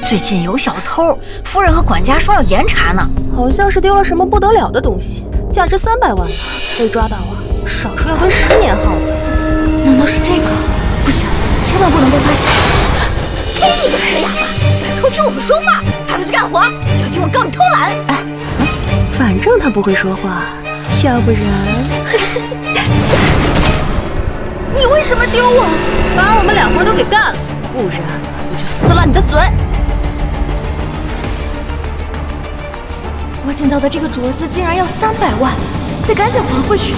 最近有小偷，夫人和管家说要严查呢。好像是丢了什么不得了的东西，价值300万吧。被抓到啊，少说要关10年耗子。难道是这个？不行，千万不能被发现！你个死哑巴，敢偷听我们说话，还不去干活？小心我告你偷懒！哎，反正他不会说话，要不然……你为什么丢我？把我们2活都给干了，不然我就撕烂你的嘴！我捡到的这个镯子竟然要300万，得赶紧还回去。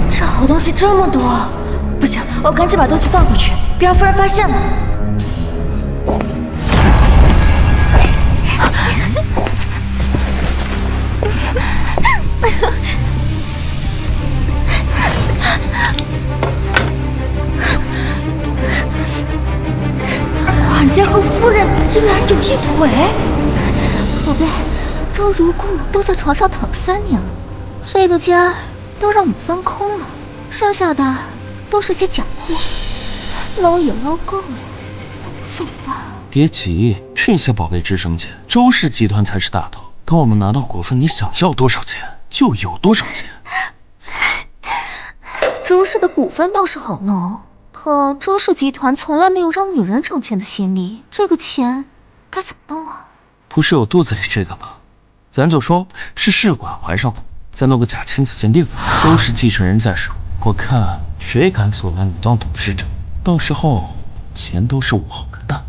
这好东西这么多，不行，我赶紧把东西放回去，别让夫人发现了。管家和夫人竟然有一腿！宝贝，周如故都在床上躺了3年了，这个家都让我们分空了，剩下的都是些假货，捞也捞够了，走吧。别急，这些宝贝值什么钱？周氏集团才是大头，等我们拿到股份，你想要多少钱就有多少钱。周氏的股份倒是好弄，可周氏集团从来没有让女人掌权的先例，这个钱该怎么弄啊？不是有肚子里这个吗？咱就说是试管怀上的，再弄个假亲子鉴定。周氏继承人在手，我看谁敢阻拦你当董事长，到时候钱都是我的。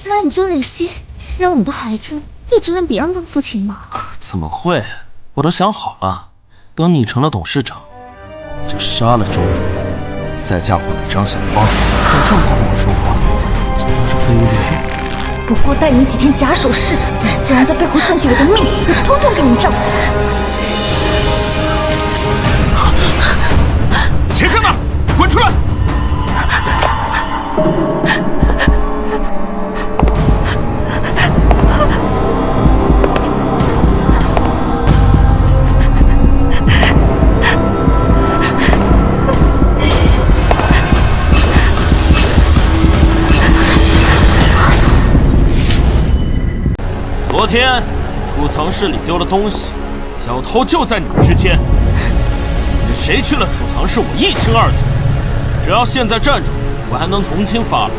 那你就忍心让我们的孩子一直认别人当父亲吗？怎么会？我都想好了，等你成了董事长，就杀了周如，再嫁祸给张小芳，反正他跟我说话，这都是非利用。不过戴你几天假手势，竟然在背后算计我的命，我通通给你们照下来！谁在那儿？滚出来！昨天储藏室里丢了东西，小偷就在你们之间。你们谁去了储藏室，我一清二楚。只要现在站住，我还能从轻发落。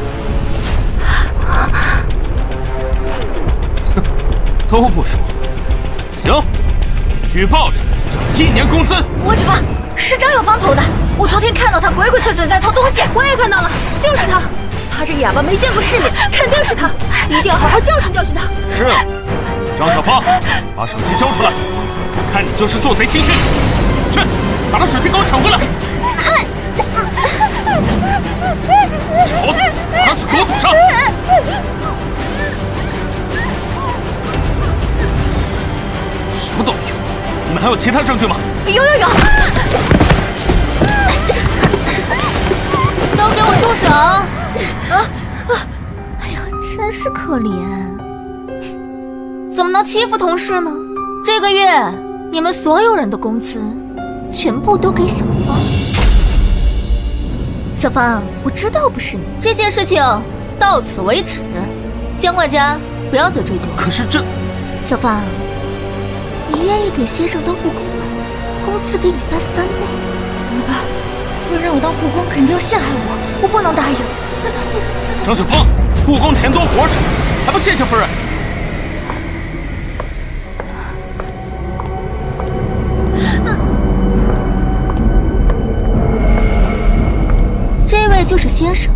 哼，都不说。行，举报着，奖1年工资。我举报，是张小芳偷的。我昨天看到他鬼鬼祟祟在偷东西，我也看到了，就是他。他这哑巴没见过世面，肯定是他，一定要好好教训教训他。是。张小芳，把手机交出来！我看你就是做贼心虚。去，把他手机给我抢过来！吵死！把他嘴给我堵上！什么都没有。你们还有其他证据吗？有。都给我住手！哎呀，真是可怜。怎么能欺负同事呢？这个月你们所有人的工资全部都给小芳。小芳，我知道不是你，这件事情到此为止，江管家不要再追究了。可是这……小芳，你愿意给先生当护工吗？工资给你翻3倍。怎么办？夫人让我当护工，肯定要陷害我，我不能答应。张小芳，护工钱多活少，还不谢谢夫人？这位就是先生，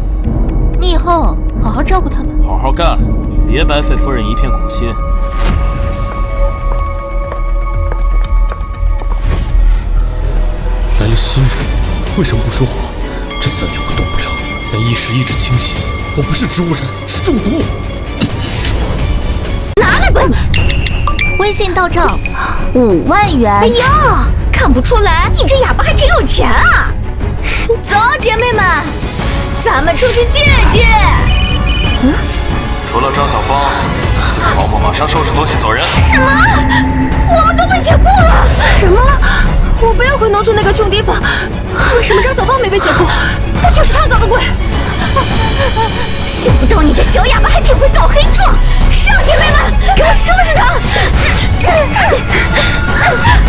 你以后好好照顾他吧。好好干，别白费夫人一片苦心。来了新人，为什么不说话？这3年我动不了，但意识一直清醒。我不是植物人，是中毒。拿来吧！微信到账5万元。哎呀，看不出来，你这哑巴还挺有钱啊！走，姐妹们，咱们出去聚聚。除了张小芳，4个保姆马上收拾东西走人。什么？我们都被解雇了？什么？我不要回农村那个穷地方。为什么张小芳没被解雇？那就是他搞的鬼。想不到你这小哑巴还挺会搞黑状！上，姐妹们，给我收拾他！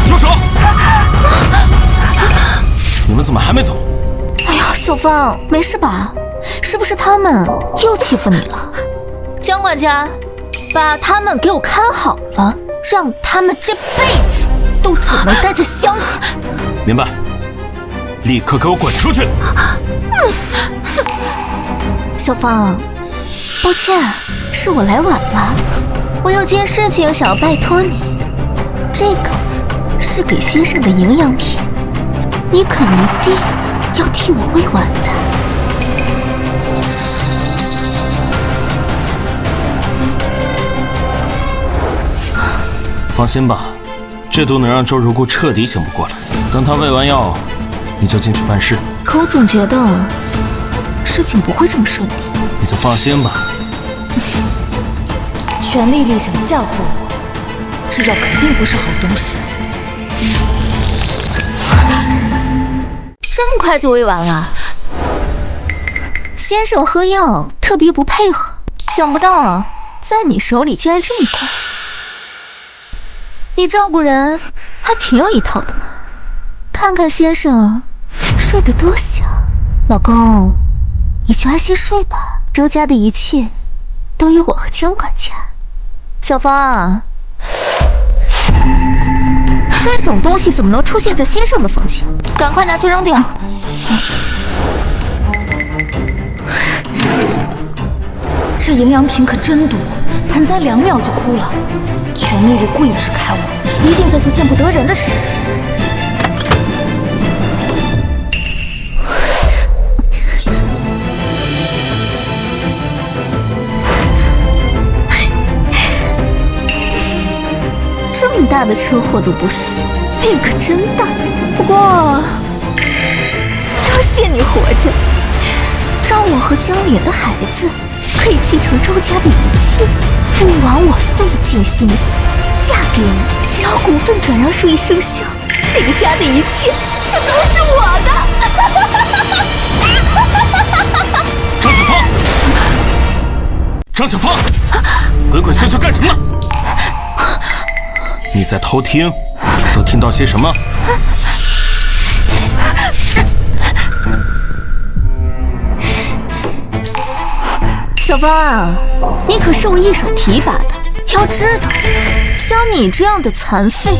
住手！你们怎么还没走？哎呀，小芳，没事吧？是不是他们又欺负你了？江管家，把他们给我看好了，让他们这辈子都只能待在乡下。明白。立刻给我滚出去！小芳，抱歉，是我来晚了。我有件事情想要拜托你，这个是给先生的营养品，你可一定要替我喂完的。放心吧，这毒能让周如故彻底醒不过来。等他喂完药，你就进去办事。可我总觉得事情不会这么顺利。你就放心吧。全丽丽想嫁祸我，这药肯定不是好东西。这么快就喂完了？先生喝药特别不配合，想不到在你手里竟然这么快。你照顾人还挺有一套的嘛。看看先生睡得多香，老公，你就安心睡吧。周家的一切都由我和江管家。小芳，这种东西怎么能出现在先生的房间？赶快拿去扔掉。这营养品可真毒，盆栽2秒就哭了。全丽丽故意支开我，一定在做见不得人的事。这么大的车祸都不死，命可真大。不过，多谢你活着，让我和江莲的孩子可以继承周家的一切，不枉我费尽心思嫁给你。只要股份转让税一生效，这个家的一切就都是我的。张小芳，张小芳，鬼鬼祟祟干什么呢？你在偷听？都听到些什么？小芳，你可是我一手提拔的，要知道，像你这样的残废，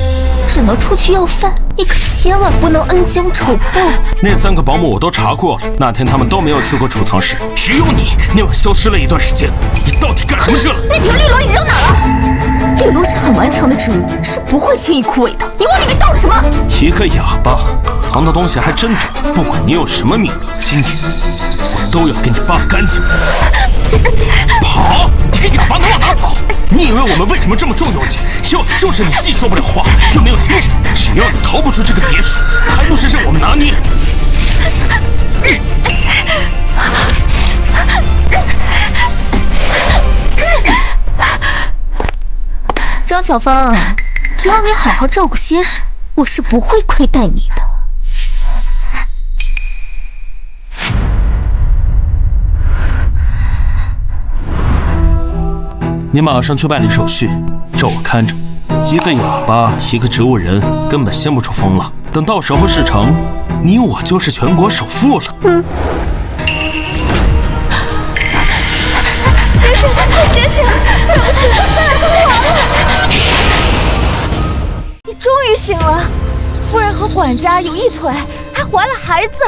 只能出去要饭，你可千万不能恩将仇报。那3个保姆我都查过了，那天他们都没有去过储藏室，只有你那会消失了一段时间。你到底干什么去了？那瓶绿萝你扔哪了？绿萝是很顽强的植物，是不会轻易枯萎的。你往里面倒了什么？一个哑巴，藏的东西还真多。不管你有什么秘密，今天我都要给你扒干净。跑！你个哑巴能往哪跑？你以为我们为什么这么重用你？要的就是你既说不了话，又没有精神。只要你逃不出这个别墅，还不是任我们拿捏？张小芳，只要你好好照顾先生，我是不会亏待你的。你马上去办理手续，照我看着。一个哑巴，一个植物人，根本掀不出风浪。等到时候事成，你我就是全国首富了。先生，先生，怎么醒了？再来帮我！你终于醒了。夫人和管家有一腿，还怀了孩子，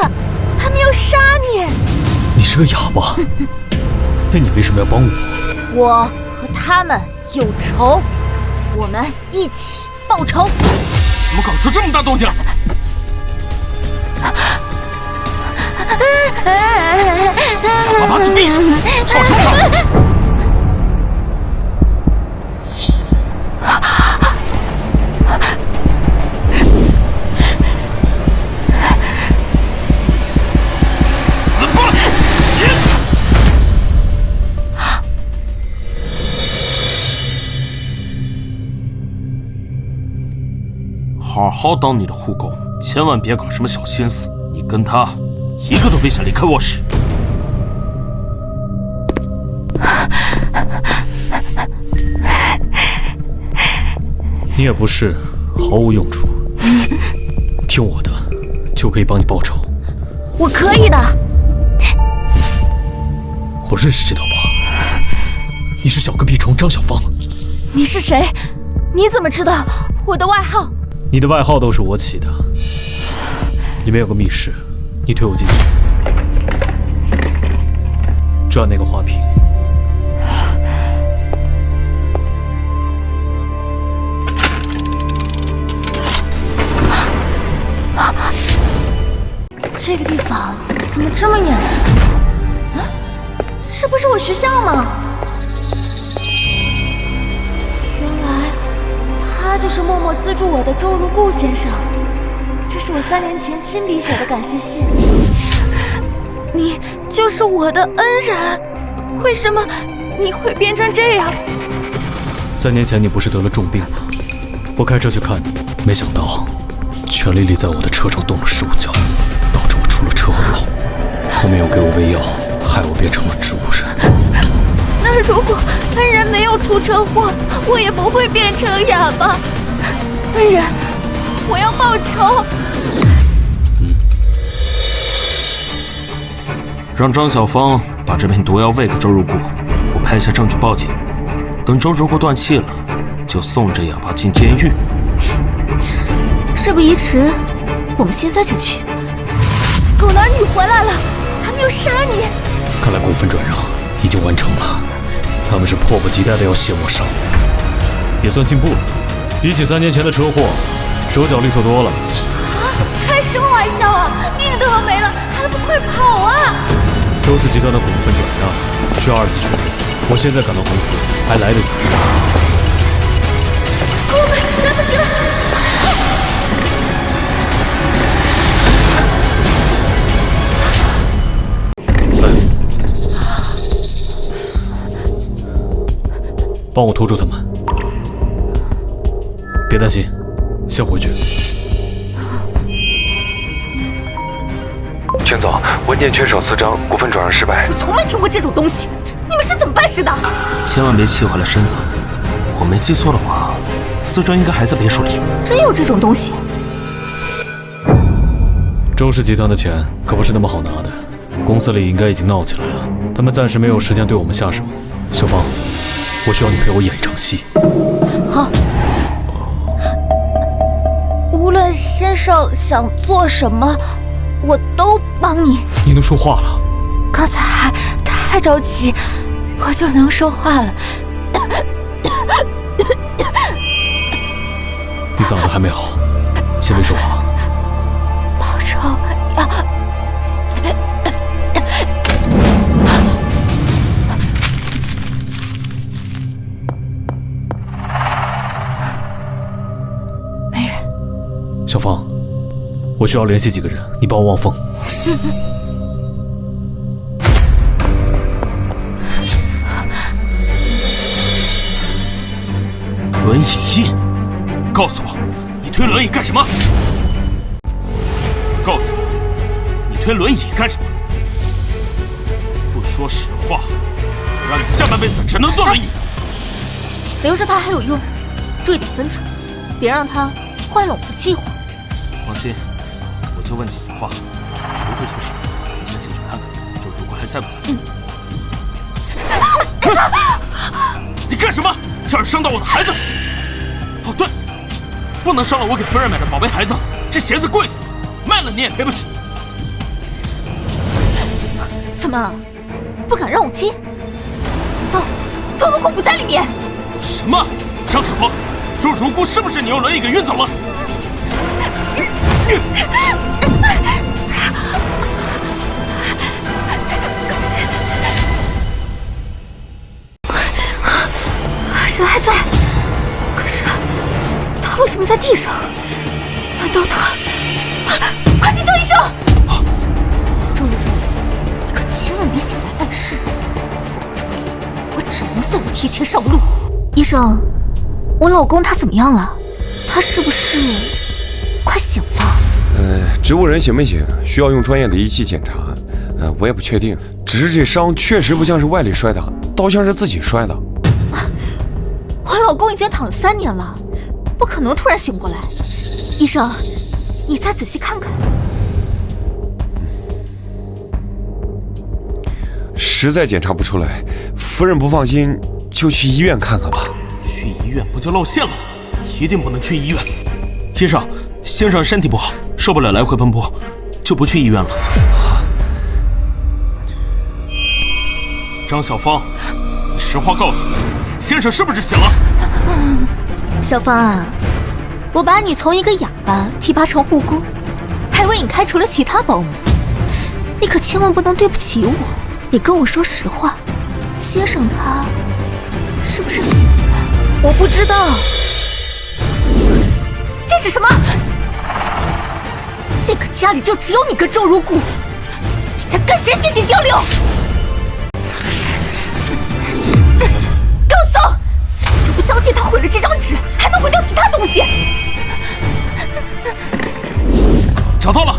他们要杀你。你是个哑巴，那你为什么要帮我？我和他们有仇，我们一起报仇。怎么搞出这么大动静？把嘴闭上，吵什么吵？死吧！好好当你的护工，千万别搞什么小心思，你跟他一个都别想离开卧室。你也不是毫无用处，听我的，就可以帮你报仇。我可以的。我认识这条疤，你是小跟屁虫张小芳。你是谁？你怎么知道我的外号？你的外号都是我起的。里面有个密室，你推我进去，转那个花瓶。这个地方怎么这么眼熟？啊，这不是我学校吗？原来他就是默默资助我的周如故先生。这是我3年前亲笔写的感谢信。你就是我的恩人，为什么你会变成这样？3年前你不是得了重病吗？我开车去看你，没想到权丽丽在我的车上动了手脚，导致我出了车祸。后面又给我喂药，害我变成了植物人。那如果恩人没有出车祸，我也不会变成哑巴。恩人，我要报仇。让张小芳把这片毒药喂给周如故，我拍下证据报警。等周如故断气了，就送这哑巴进监狱。事不宜迟，我们现在就去。狗男女回来了，他们要杀你。看来股份转让已经完成了，他们是迫不及待的要卸我上也算进步了。比起3年前的车祸，手脚利索多了。啊！开什么玩笑啊！命都要没了，还不快跑啊！周氏集团的股份转让需要2次确认，我现在赶到公司还来得及。我们来不及了！帮我拖住他们，别担心，先回去。全总，文件缺少4张，股份转让失败。我从没听过这种东西，你们是怎么办事的？千万别气坏了身子。我没记错的话，4张应该还在别墅里。真有这种东西？周氏集团的钱可不是那么好拿的，公司里应该已经闹起来了，他们暂时没有时间对我们下手。小芳，我需要你陪我演一场戏。好。无论先生想做什么，我都帮你。你能说话了？刚才还太着急，我就能说话了。你嗓子还没好，先别说话。报仇要……没人。小芳，我需要联系几个人，你帮我望风。轮椅印，告诉我，你推轮椅干什么？告诉我，你推轮椅干什么？不说实话，我让你下半辈子只能坐轮椅。留着它还有用，注意点分寸，别让它坏了我们的计划。放心，我就问几句话，不会出事。你先进去看看，周如故还在不在？你干什么？差点伤到我的孩子！哦对，不能伤了我给夫人买的宝贝孩子，这鞋子贵死了，卖了你也赔不起。怎么，不敢让我进？难道周如故不在里面？什么？张小芳，周如故是不是你用轮椅给运走了？人还在，可是他为什么在地上？难道他……快去叫医生！周如故，你可千万别醒来碍事，否则我只能送你提前上路。医生，我老公他怎么样了？他是不是快醒了？植物人行不行？需要用专业的仪器检查。我也不确定，只是这伤确实不像是外力摔的，倒像是自己摔的。我老公已经躺了3年了，不可能突然醒过来。医生，你再仔细看看。实在检查不出来，夫人不放心，就去医院看看吧。去医院不就露馅了？一定不能去医院。医生，先生身体不好，受不了来回奔波，就不去医院了。张小芳，你实话告诉我，先生是不是醒了？小芳啊，我把你从一个哑巴提拔成护工，还为你开除了其他保姆，你可千万不能对不起我。你跟我说实话，先生他是不是醒了？我不知道。这是什么？这个家里就只有你跟周如故，你在跟谁心性交流？更怂！就不相信他毁了这张纸，还能毁掉其他东西？找到了，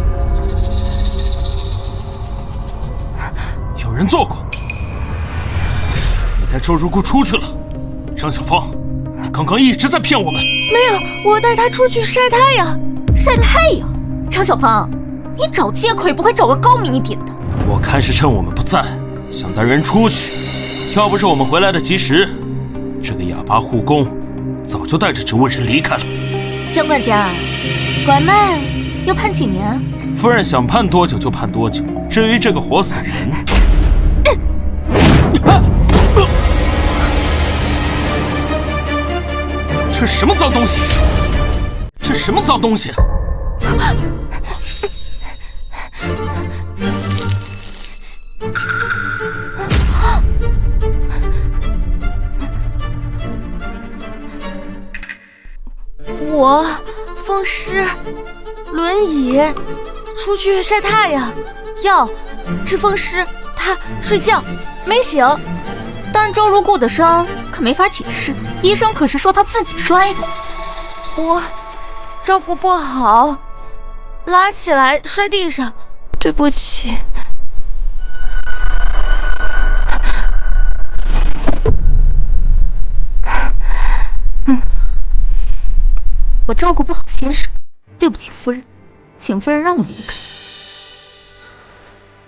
有人做过。你带周如故出去了，张小芳，你刚刚一直在骗我们。没有，我带他出去晒太阳。晒太阳？张小芳，你找借口也不会找个高明一点的。我看是趁我们不在，想带人出去。要不是我们回来的及时，这个哑巴护工早就带着植物人离开了。江管家，拐卖要判几年？夫人想判多久就判多久。至于这个活死人，这什么脏东西？这什么脏东西？我风湿、轮椅，出去晒太阳，药治风湿，他睡觉没醒。但周如故的伤可没法解释，医生可是说他自己摔的。我照顾不好，拉起来摔地上，对不起。我照顾不好先生，对不起夫人，请夫人让我离开。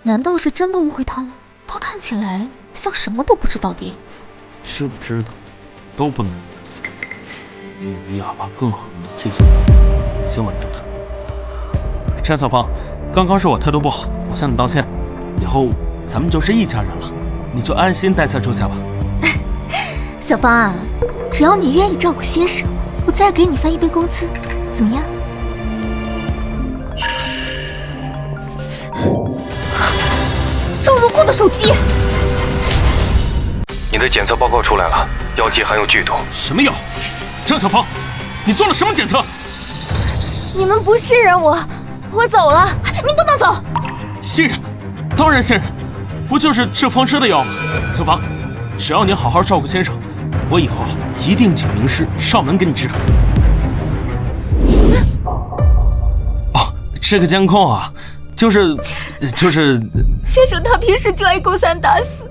难道是真的误会他了？他看起来像什么都不知道的样子。知不知道都不能，比哑巴更好。这次先稳住他。张小芳，刚刚是我态度不好，我向你道歉。以后咱们就是一家人了，你就安心待在周家吧。小芳啊，只要你愿意照顾先生，我再给你翻1倍工资，怎么样？周如故的手机。你的检测报告出来了，药剂含有剧毒。什么药？张小芳，你做了什么检测？你们不信任我，我走了。你不能走。信任，当然信任，不就是治风湿的药吗？小芳，只要你好好照顾先生，我以后一定请名师上门给你治。哦，这个监控啊，就是先生他平时就爱勾三搭四，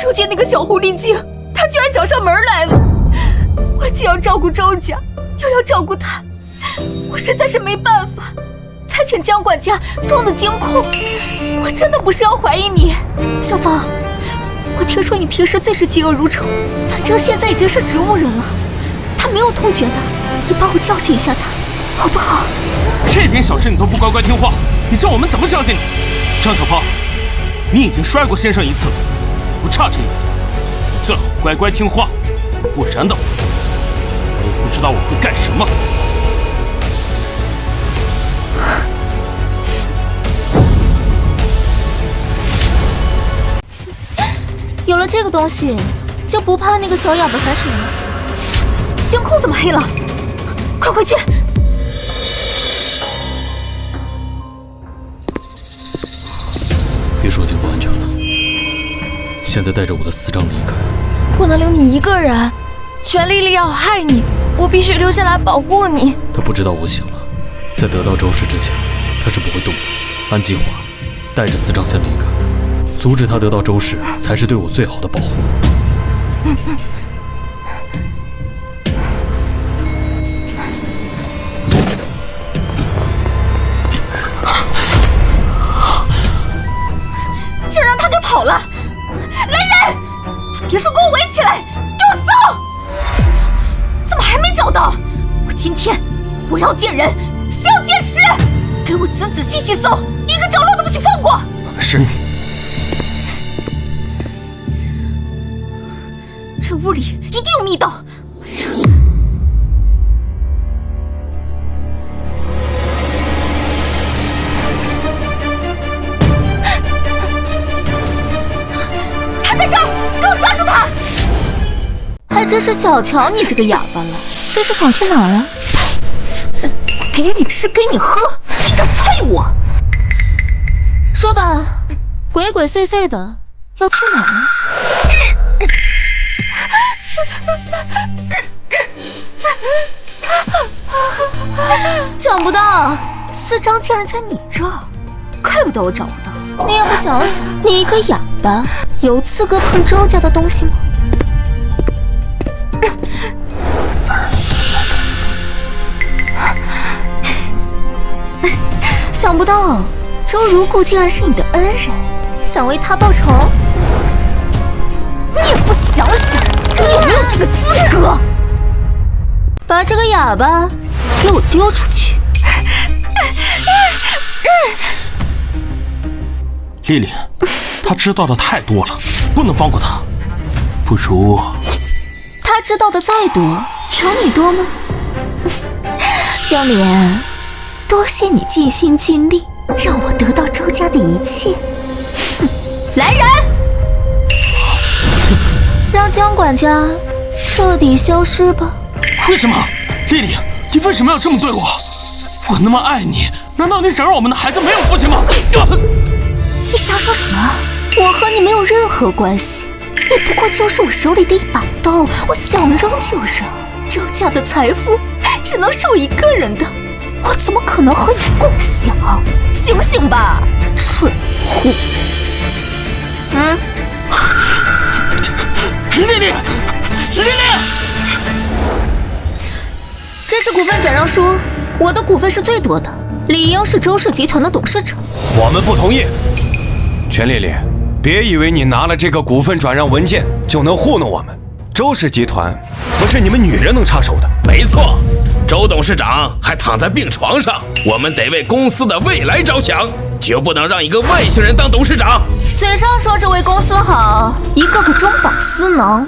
如今那个小狐狸精，他居然找上门来了。我既要照顾周家，又要照顾他，我实在是没办法，才请江管家装的监控。我真的不是要怀疑你，小芳。我听说你平时最是嫉恶如仇，反正现在已经是植物人了，他没有痛觉的，你帮我教训一下他，好不好？这点小事你都不乖乖听话，你叫我们怎么相信你？张小芳，你已经摔过先生1次了，不差这一点，你最好乖乖听话，不然的话，我也不知道我会干什么。有了这个东西，就不怕那个小哑巴反水了。监控怎么黑了？快回去！别说监控安全了，现在带着我的司长离开。不能留你一个人，全丽丽要害你，我必须留下来保护你。他不知道我醒了，在得到周氏之前，他是不会动的。按计划，带着4张先离开，阻止他得到周氏，才是对我最好的保护。竟然让他给跑了！来人，把别墅给我围起来，给我搜！怎么还没找到？今天我要见人，需要见尸，给我仔仔细细搜，一个角落都不许放过。是。这屋里一定有密道。他在这儿，给我抓住他！还真是小瞧你这个哑巴了。这是想去哪儿啊？给你吃给你喝，你敢催我？说吧，鬼鬼祟祟的要去哪儿呢？想不到4张竟然在你这儿，怪不得我找不到。你也不想想，你一个哑巴，有资格碰周家的东西吗？想不到周如故竟然是你的恩人，想为他报仇？你也不想想，你有没有这个资格？把这个哑巴给我丢出去！丽丽，她知道的太多了，不能放过她。不如……他知道的再多，有你多吗？江莲，多谢你尽心尽力，让我得到周家的一切。来人！让江管家彻底消失吧。为什么？丽丽，你为什么要这么对我？我那么爱你，难道你想让我们的孩子没有父亲吗？你瞎说什么？我和你没有任何关系，你不过就是我手里的一把刀，我想扔就扔。周家的财富只能是我一个人的，我怎么可能和你共享？醒醒吧，蠢货！丽丽，丽丽！这次股份转让书，我的股份是最多的，理应是周氏集团的董事长。我们不同意。全丽丽，别以为你拿了这个股份转让文件就能糊弄我们。周氏集团不是你们女人能插手的。没错，周董事长还躺在病床上，我们得为公司的未来着想，绝不能让一个外星人当董事长。嘴上说着为公司好，一个个中饱私囊，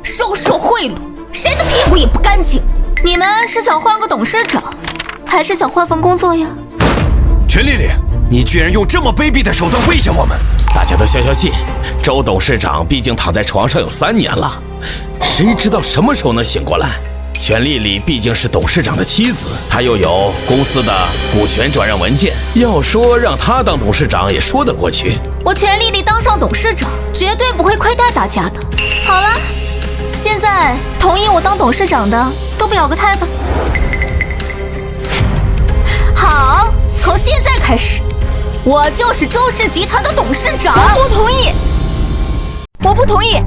收受贿赂，谁的屁股也不干净。你们是想换个董事长，还是想换份工作呀？全丽丽，你居然用这么卑鄙的手段威胁我们！大家都消消气，周董事长毕竟躺在床上有3年了，谁知道什么时候能醒过来？全丽丽毕竟是董事长的妻子，她又有公司的股权转让文件，要说让她当董事长也说得过去。我全丽丽当上董事长，绝对不会亏待大家的。好了，现在同意我当董事长的都表个态吧。好，从现在开始，我就是周氏集团的董事长。我不同意，我不同意。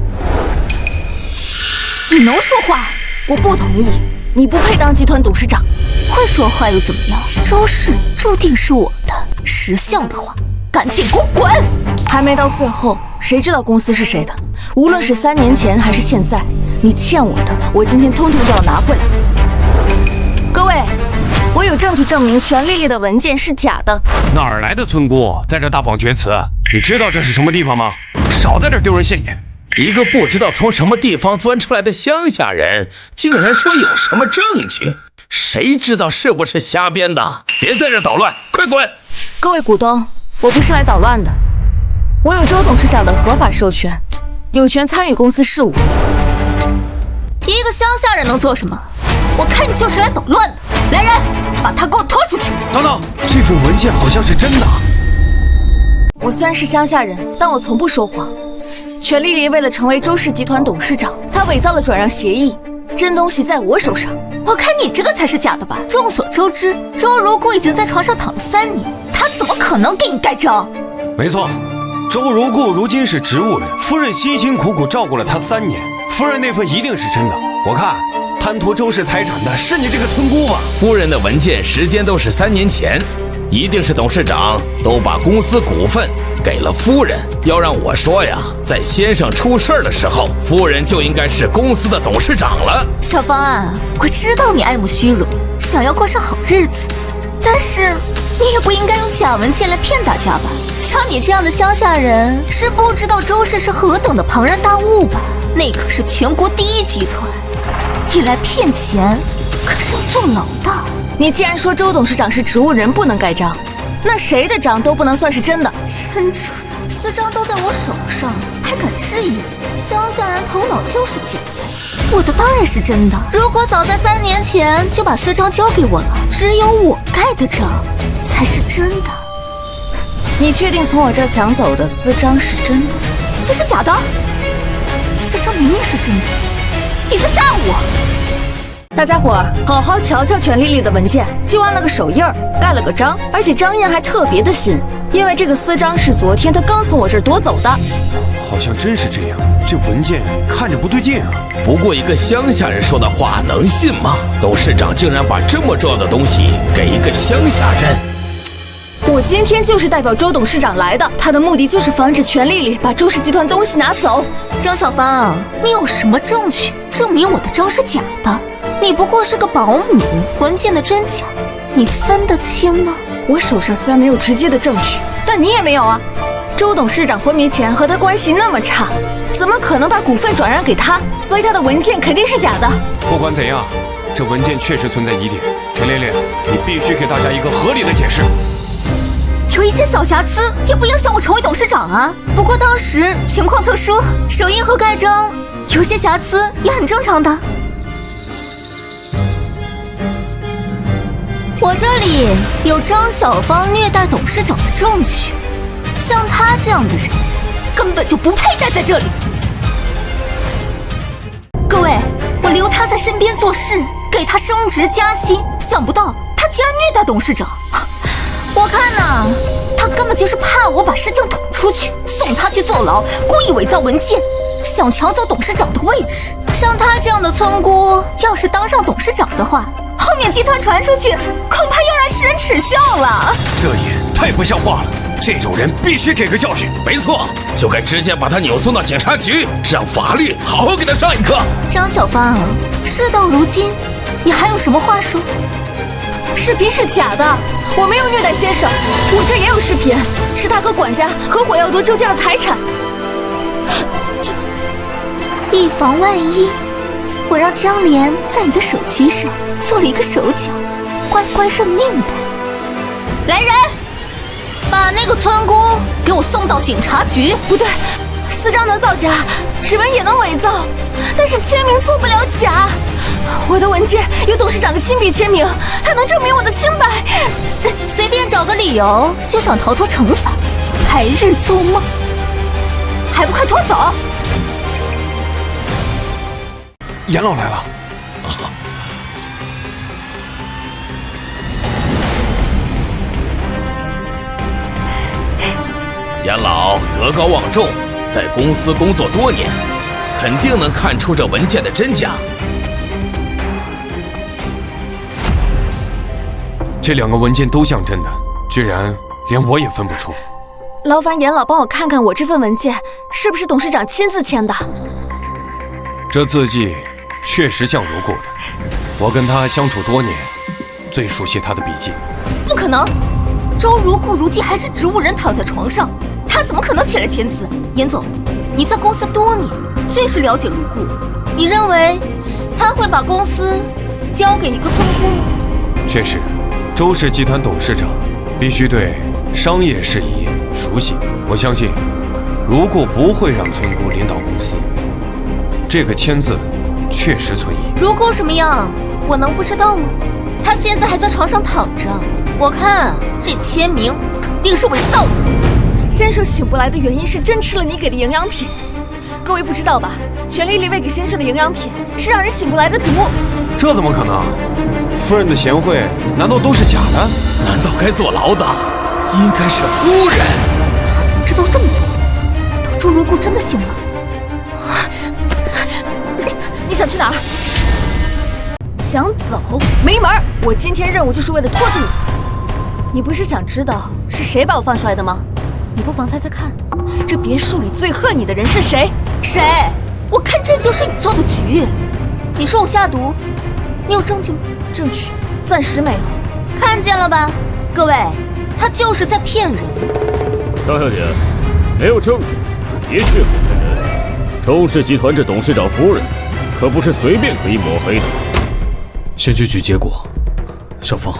你能说话？我不同意，你不配当集团董事长。会说话又怎么样？周氏注定是我的，识相的话，赶紧给我滚！还没到最后，谁知道公司是谁的？无论是3年前还是现在，你欠我的，我今天通通都要拿回来。各位，我有证据证明全丽丽的文件是假的。哪儿来的村姑在这大放厥词？你知道这是什么地方吗？少在这丢人现眼！一个不知道从什么地方钻出来的乡下人，竟然说有什么证据？谁知道是不是瞎编的？别在这捣乱，快滚！各位股东，我不是来捣乱的，我有周董事长的合法授权，有权参与公司事务。一个乡下人能做什么？我看你就是来捣乱的。来人，把他给我拖出去！等等，这份文件好像是真的。我虽然是乡下人，但我从不说谎。全丽丽为了成为周氏集团董事长，她伪造了转让协议，真东西在我手上。我看你这个才是假的吧？众所周知，周如故已经在床上躺了3年，他怎么可能给你盖章？没错，周如故如今是植物人，夫人辛辛苦苦照顾了他3年，夫人那份一定是真的。我看贪图周氏财产的是你这个村姑吧？夫人的文件时间都是3年前，一定是董事长都把公司股份给了夫人。要让我说呀，在先生出事儿的时候，夫人就应该是公司的董事长了。小芳啊，我知道你爱慕虚荣，想要过上好日子，但是你也不应该用假文件来骗大家吧？像你这样的乡下人，是不知道周氏是何等的庞然大物吧？那可是全国第1集团，你来骗钱，可是要坐牢的。你既然说周董事长是植物人不能盖章，那谁的章都不能算是真的。真准，私章都在我手上，还敢质疑？乡下人头脑就是简单，我的当然是真的。如果早在3年前就把私章交给我了，只有我盖的章才是真的。你确定从我这儿抢走的私章是真的？这是假的，私章明明是真的，你在诈我！大家伙儿好好瞧瞧权丽丽的文件，就按了个手印儿，盖了个章，而且章印还特别的新，因为这个私章是昨天他刚从我这儿夺走的。好像真是这样，这文件看着不对劲啊。不过一个乡下人说的话能信吗？董事长竟然把这么重要的东西给一个乡下人。我今天就是代表周董事长来的，他的目的就是防止权丽丽把周氏集团东西拿走。张小芳，你有什么证据证明我的章是假的？你不过是个保姆，文件的真假你分得清吗？我手上虽然没有直接的证据，但你也没有啊。周董事长昏迷前和他关系那么差，怎么可能把股份转让给他？所以他的文件肯定是假的。不管怎样，这文件确实存在疑点。陈丽丽，你必须给大家一个合理的解释。有一些小瑕疵也不影响我成为董事长啊。不过当时情况特殊，手印和盖章有些瑕疵也很正常的。我这里有张小芳虐待董事长的证据，像他这样的人根本就不配待在这里。各位，我留他在身边做事，给他升职加薪，想不到他竟然虐待董事长。我看呐，他根本就是怕我把事情捅出去，送他去坐牢，故意伪造文件，想抢走董事长的位置。像他这样的村姑，要是当上董事长的话，后面集团传出去，恐怕要让世人耻笑了。这也太不像话了，这种人必须给个教训。没错，就该直接把他扭送到警察局，让法律好好给他上一课。张小芳，事到如今，你还有什么话说？视频是假的，我没有虐待先生，我这也有视频，是他和管家合伙要夺周家的财产。以防万一，我让江莲在你的手机上做了一个手脚，乖乖认命吧。来人，把那个村姑给我送到警察局。不对，私章能造假，指纹也能伪造，但是签名做不了假。我的文件有董事长的亲笔签名，他能证明我的清白。随便找个理由就想逃脱惩罚，白日做梦，还不快拖走！严老来了。严老德高望重，在公司工作多年，肯定能看出这文件的真假。这2个文件都像真的，居然连我也分不出。劳烦严老帮我看看我这份文件是不是董事长亲自签的。这字迹确实像如故的，我跟他相处多年，最熟悉他的笔迹。不可能，周如故如今还是植物人，躺在床上，他怎么可能起来签字？严总，你在公司多年，最是了解如故，你认为他会把公司交给一个村姑吗？确实，周氏集团董事长必须对商业事宜熟悉。我相信，如故不会让村姑领导公司。这个签字确实存疑。如故什么样，我能不知道吗？他现在还在床上躺着，我看这签名肯定是伪造的。先生醒不来的原因是真吃了你给的营养品。各位不知道吧？权丽丽喂给先生的营养品是让人醒不来的毒。这怎么可能？夫人的贤惠难道都是假的？难道该坐牢的应该是夫人？他怎么知道这么多？都周如故真的醒了？你想去哪儿？想走？没门儿！我今天任务就是为了拖住你。你不是想知道是谁把我放出来的吗？你不妨猜猜看，这别墅里最恨你的人是谁？谁？我看这就是你做的局。你说我下毒，你有证据吗？证据暂时没有。看见了吧，各位，他就是在骗人。张小姐，没有证据就别血口喷人。周氏集团这董事长夫人，可不是随便可以抹黑的。先去取结果。小芳，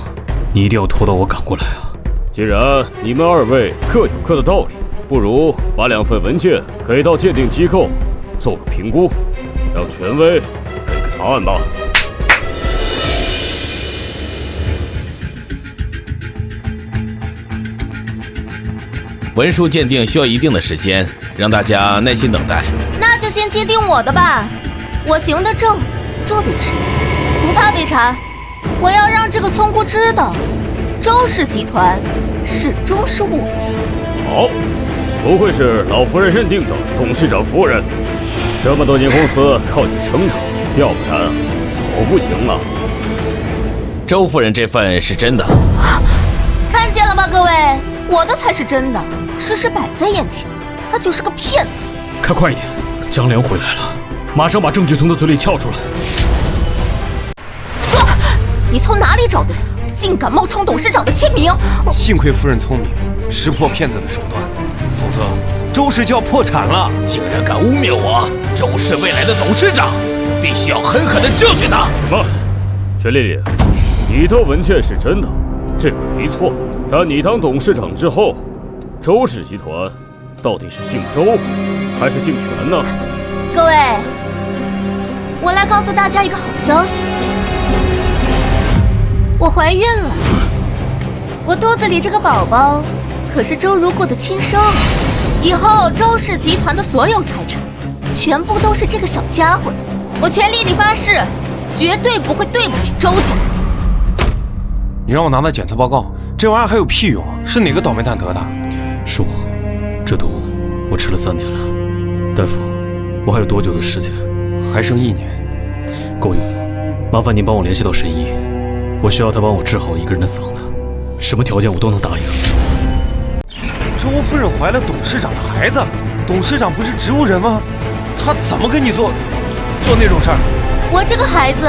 你一定要拖到我赶过来啊！既然你们二位各有各的道理，不如把2份文件给到鉴定机构做个评估，让权威给个答案吧。文书鉴定需要一定的时间，让大家耐心等待。那就先鉴定我的吧，我行得正，坐得直，不怕被查。我要让这个村姑知道，周氏集团始终是我的。好，不愧是老夫人认定的董事长夫人，这么多年公司靠你撑着，要不然早不行了。周夫人这份是真的，看见了吧，各位，我的才是真的，事实摆在眼前，他就是个骗子。开快一点，江良回来了，马上把证据从他嘴里撬出来。说，你从哪里找的？竟敢冒充董事长的签名！幸亏夫人聪明，识破骗子的手段，否则周氏就要破产了。竟然敢污蔑我，周氏未来的董事长，必须要狠狠地教训他。什么？全丽丽，你的文件是真的，这个没错。但你当董事长之后，周氏集团到底是姓周还是姓全呢？各位，我来告诉大家一个好消息，我怀孕了。我肚子里这个宝宝可是周如故的亲生儿，以后周氏集团的所有财产全部都是这个小家伙的。我全力发誓，绝对不会对不起周家。你让我拿到检测报告，这玩意儿还有屁用？是哪个倒霉蛋得的？叔，这毒我吃了3年了。大夫，我还有多久的时间？还剩1年，够用。麻烦您帮我联系到神医，我需要他帮我治好一个人的嗓子，什么条件我都能答应。周夫人怀了董事长的孩子，董事长不是植物人吗？他怎么跟你做那种事儿？我这个孩子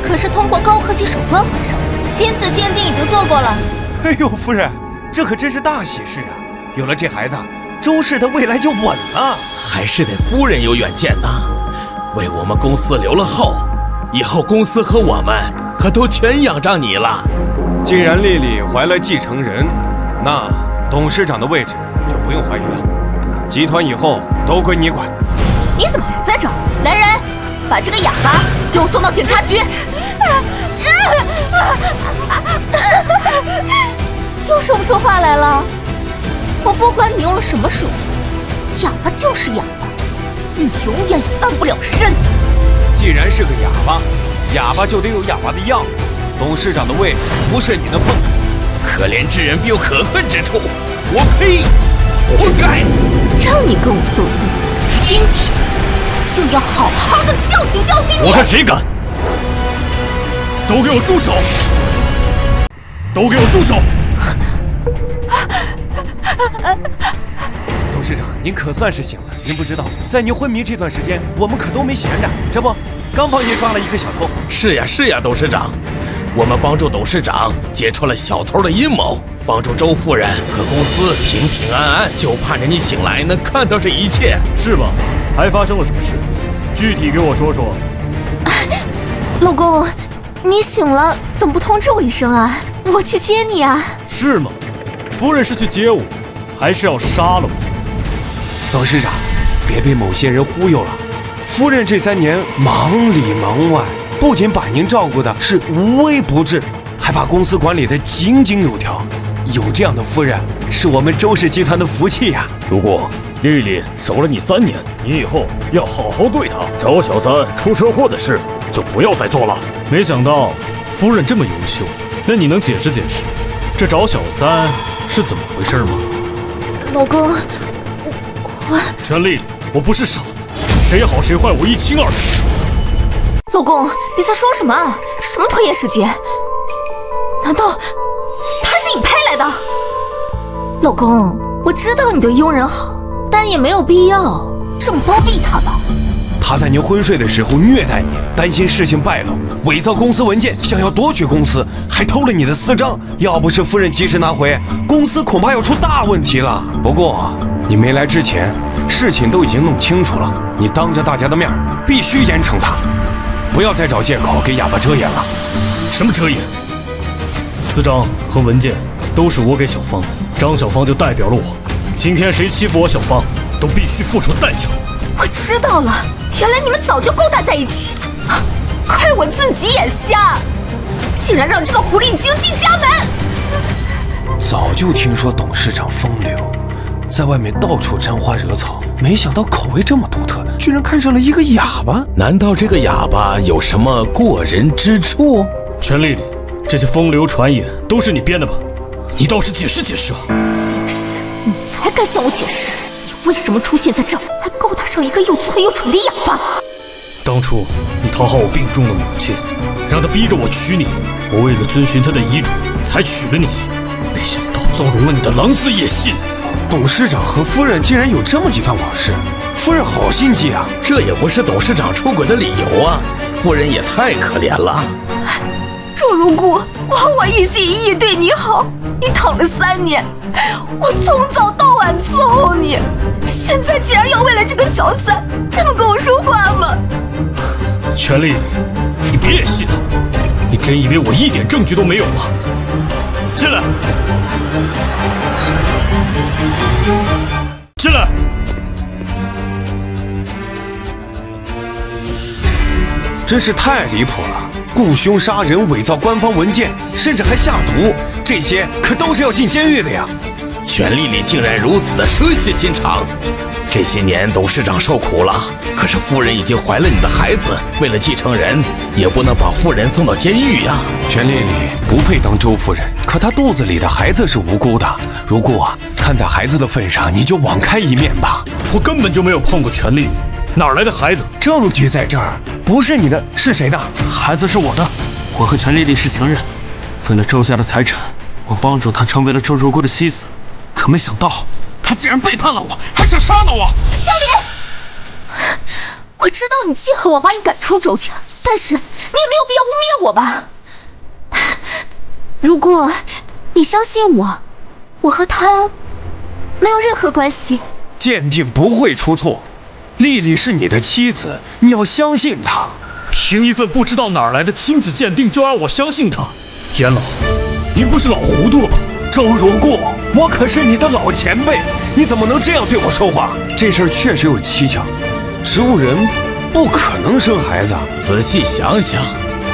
可是通过高科技手段怀上的，亲子鉴定已经做过了。哎呦，夫人，这可真是大喜事啊！有了这孩子，周氏的未来就稳了。还是得夫人有远见呐，为我们公司留了后，以后公司和我们可都全仰仗你了。既然丽丽怀了继承人，那董事长的位置就不用怀疑了，集团以后都归你管。你怎么还在这儿？来人，把这个哑巴给我送到警察局！又说不出话来了。我不管你用了什么手段，哑巴就是哑巴，你永远也翻不了身。既然是个哑巴，哑巴就得有哑巴的样子。董事长的位置不是你能碰的。可怜之人必有可恨之处，我呸！活该！让你跟我作对，今天就要好好的教训教训你！我看谁敢！都给我住手！都给我住手！董事长，您可算是醒了。您不知道，在您昏迷这段时间，我们可都没闲着。这不，刚帮您抓了一个小偷。是呀，董事长，我们帮助董事长揭穿了小偷的阴谋，帮助周夫人和公司平平安安，就盼着你醒来能看到这一切。是吗？还发生了什么事？具体给我说说。老公，你醒了，怎么不通知我一声啊？我去接你啊。是吗？夫人是去接我，还是要杀了我？董事长，别被某些人忽悠了。夫人这3年忙里忙外，不仅把您照顾的是无微不至，还把公司管理的井井有条。有这样的夫人，是我们周氏集团的福气呀。如果丽丽守了你3年，你以后要好好对她。找小三出车祸的事，就不要再做了。没想到夫人这么优秀，那你能解释解释，这找小三是怎么回事吗？老公，全丽丽，我不是傻子，谁好谁坏我一清二楚。老公，你在说什么？什么拖延时间？难道他是你派来的？老公，我知道你对佣人好，但也没有必要这么包庇他吧。他在您昏睡的时候虐待你，担心事情败露，伪造公司文件，想要夺取公司，还偷了你的私章。要不是夫人及时拿回，公司恐怕要出大问题了。不过你没来之前，事情都已经弄清楚了，你当着大家的面必须严惩他，不要再找借口给哑巴遮掩了。什么遮掩？私章和文件都是我给小芳的，张小芳就代表了我。今天谁欺负我小芳，都必须付出代价。我知道了，原来你们早就勾搭在一起，怪我自己眼瞎，竟然让这个狐狸精进家门。早就听说董事长风流，在外面到处沾花惹草，没想到口味这么独特，居然看上了一个哑巴。难道这个哑巴有什么过人之处？全丽丽，这些风流传言都是你编的吧？你倒是解释解释啊！解释？你才敢向我解释！你为什么出现在这儿，还勾搭上一个又粗又蠢的哑巴？当初你讨好我病重的母亲，让她逼着我娶你，我为了遵循她的遗嘱才娶了你，没想到纵容了你的狼子野心。董事长和夫人竟然有这么一段往事，夫人好心机啊！这也不是董事长出轨的理由啊！夫人也太可怜了。周如故，我一心一意对你好，你躺了3年，我从早到晚伺候你，现在竟然要为了这个小三这么跟我说话吗？全丽丽，你别信了，你真以为我一点证据都没有吗？进来，进来。真是太离谱了！雇凶杀人、伪造官方文件，甚至还下毒，这些可都是要进监狱的呀！全丽丽竟然如此的蛇蝎心肠，这些年董事长受苦了，可是夫人已经怀了你的孩子，为了继承人，也不能把夫人送到监狱呀！全丽丽不配当周夫人，可她肚子里的孩子是无辜的。如果看在孩子的份上，你就网开一面吧。我根本就没有碰过全丽丽，哪来的孩子？证据在这儿，不是你的，是谁的？孩子是我的，我和全丽丽是情人，为了周家的财产，我帮助她成为了周如故的妻子，可没想到她竟然背叛了我，还想杀了我。小李，我知道你记恨我把你赶出周家，但是你也没有必要污蔑我吧？如果你相信我，我和他没有任何关系。鉴定不会出错，丽丽是你的妻子，你要相信她。凭一份不知道哪儿来的亲子鉴定就让我相信他？严老，您不是老糊涂了吧？周如故，我可是你的老前辈，你怎么能这样对我说话？这事儿确实有蹊跷，植物人不可能生孩子。仔细想想，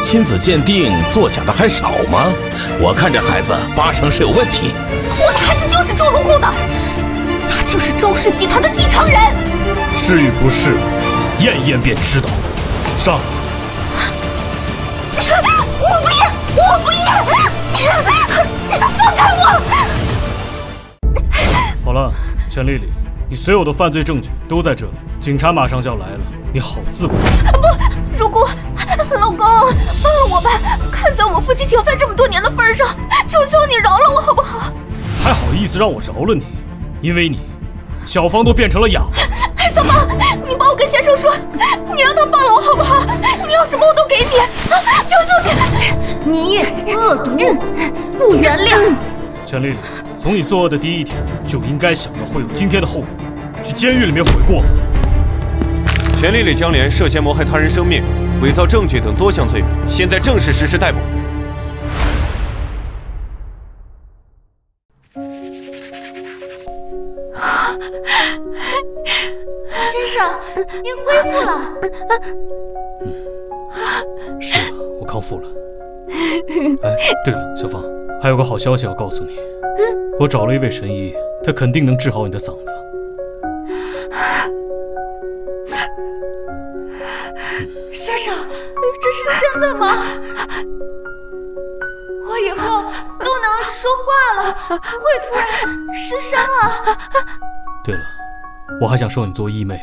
亲子鉴定作假的还少吗？我看这孩子80%是有问题。我的孩子就是周如故的，他就是周氏集团的继承人。是与不是，验一验便知道。上。我不验，我不验，放开我！好了，全丽丽，你所有的犯罪证据都在这里，警察马上就要来了，你好自为之。不，如故，老公，放了我吧！看在我们夫妻情分这么多年的份上，求求你饶了我好不好？还好意思让我饶了你？因为你，小芳都变成了哑巴。小芳，你帮我跟先生说，你让他放了我好不好？你要什么我都给你，求求你！你恶毒，不原谅。全丽丽，从你作恶的第一天就应该想到会有今天的后果，去监狱里面悔过吧。全丽丽将连涉嫌谋害他人生命、伪造证据等多项罪名，现在正式实施逮捕。先生，您恢复了。是的，我康复了。哎，对了，小芳，还有个好消息要告诉你。我找了一位神医，他肯定能治好你的嗓子。先生，这是真的吗？我以后都能说话了，不会突然失声了。对了，我还想收你做义妹，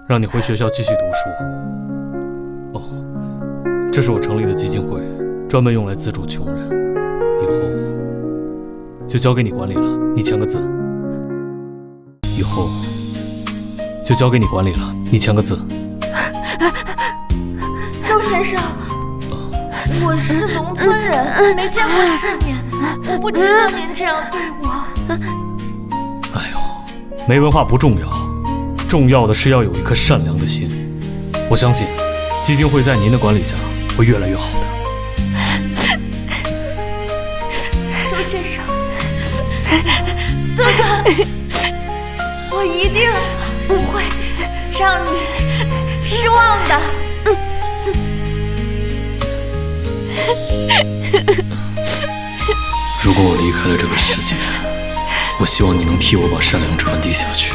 让你回学校继续读书。哦，这是我成立的基金会，专门用来资助穷人，以后就交给你管理了，你签个字。以后就交给你管理了，你签个字。周先生，我是农村人，没见过世面，我不知道您这样对我。哎呦，没文化不重要，重要的是要有一颗善良的心。我相信基金会在您的管理下会越来越好的。周先生，哥哥，我一定不会让你失望的。如果我离开了这个世界，我希望你能替我把善良传递下去。